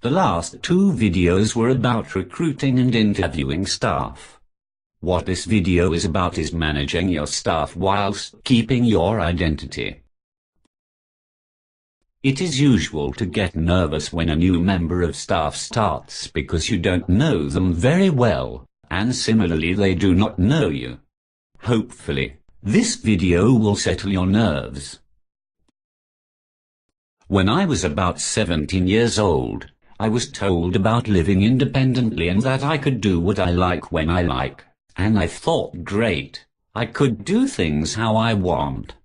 The last two videos were about recruiting and interviewing staff. What this video is about is managing your staff whilst keeping your identity. It is usual to get nervous when a new member of staff starts because you don't know them very well, and similarly they do not know you. Hopefully, this video will settle your nerves. When I was about 17 years old, I was told about living independently and that I could do what I like when I like, and I thought, great, I could do things how I want.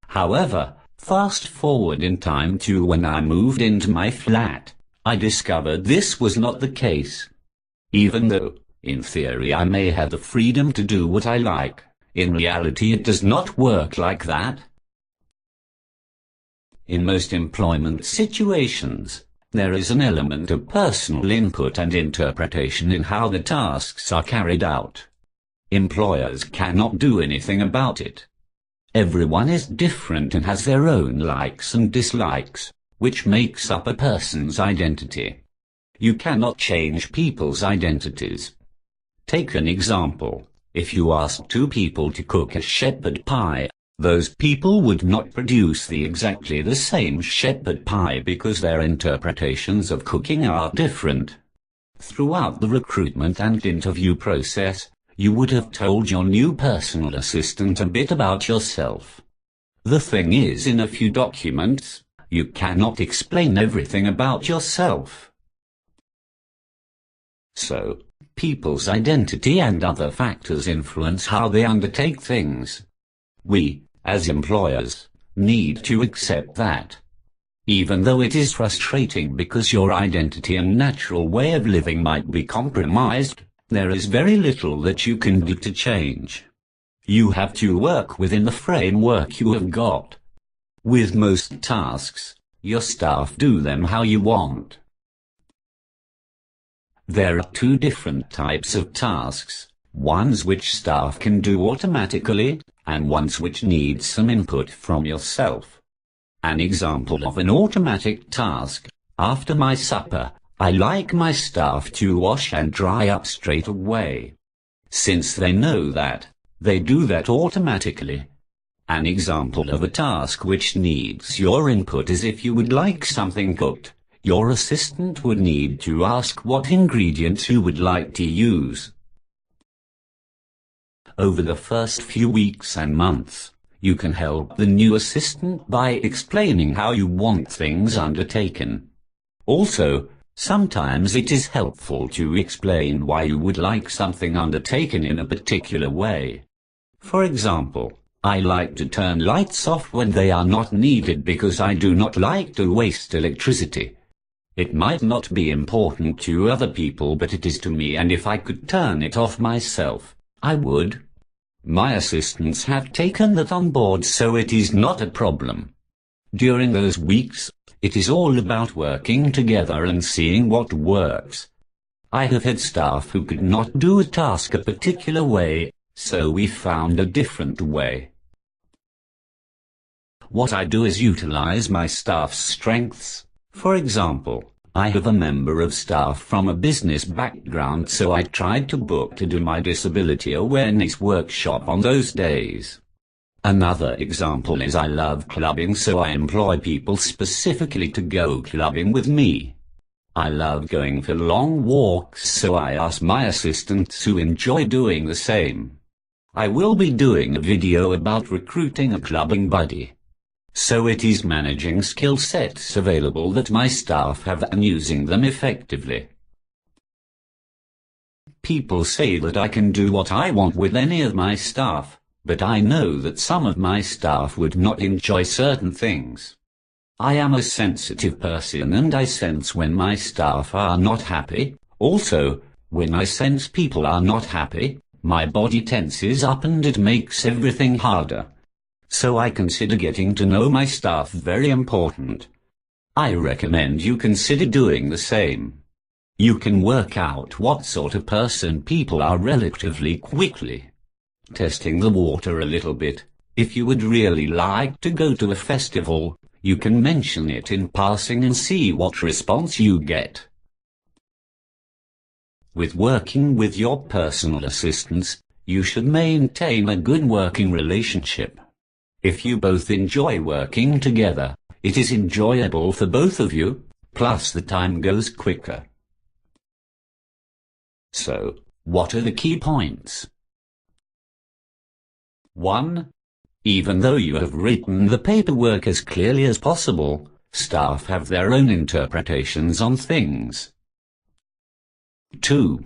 However, fast forward in time to when I moved into my flat, I discovered this was not the case. Even though, in theory, I may have the freedom to do what I like, in reality it does not work like that. In most employment situations, there is an element of personal input and interpretation in how the tasks are carried out. Employers cannot do anything about it. Everyone is different and has their own likes and dislikes, which makes up a person's identity. You cannot change people's identities. Take an example. If you ask two people to cook a shepherd pie, those people would not produce exactly the same shepherd pie because their interpretations of cooking are different. Throughout the recruitment and interview process, you would have told your new personal assistant a bit about yourself. The thing is, in a few documents, you cannot explain everything about yourself. So, people's identity and other factors influence how they undertake things. We, as employers, need to accept that. Even though it is frustrating because your identity and natural way of living might be compromised, there is very little that you can do to change. You have to work within the framework you have got. With most tasks, your staff do them how you want. There are two different types of tasks, ones which staff can do automatically, and ones which need some input from yourself. An example of an automatic task: after my supper, I like my staff to wash and dry up straight away. Since they know that, they do that automatically. An example of a task which needs your input is if you would like something cooked, your assistant would need to ask what ingredients you would like to use. Over the first few weeks and months, you can help the new assistant by explaining how you want things undertaken. Also, sometimes it is helpful to explain why you would like something undertaken in a particular way. For example, I like to turn lights off when they are not needed because I do not like to waste electricity. It might not be important to other people, but it is to me, and if I could turn it off myself, I would. My assistants have taken that on board, so it is not a problem. During those weeks, it is all about working together and seeing what works. I have had staff who could not do a task a particular way, so we found a different way. What I do is utilize my staff's strengths. For example, I have a member of staff from a business background, so I tried to book to do my disability awareness workshop on those days. Another example is I love clubbing, so I employ people specifically to go clubbing with me. I love going for long walks, so I ask my assistants who enjoy doing the same. I will be doing a video about recruiting a clubbing buddy. So it is managing skill sets available that my staff have and using them effectively. People say that I can do what I want with any of my staff, but I know that some of my staff would not enjoy certain things. I am a sensitive person and I sense when my staff are not happy. Also, when I sense people are not happy, my body tenses up and it makes everything harder. So I consider getting to know my staff very important. I recommend you consider doing the same. You can work out what sort of person people are relatively quickly. Testing the water a little bit. If you would really like to go to a festival, you can mention it in passing and see what response you get. With working with your personal assistants, you should maintain a good working relationship. If you both enjoy working together, it is enjoyable for both of you, plus the time goes quicker. So, what are the key points? 1. Even though you have written the paperwork as clearly as possible, staff have their own interpretations on things. 2.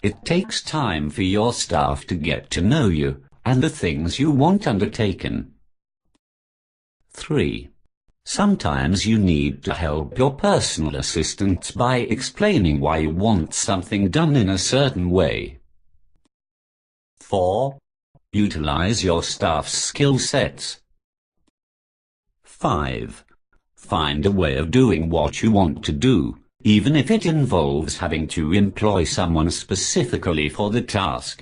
It takes time for your staff to get to know you and the things you want undertaken. 3. Sometimes you need to help your personal assistants by explaining why you want something done in a certain way. 4. Utilize your staff's skill sets. 5. Find a way of doing what you want to do, even if it involves having to employ someone specifically for the task.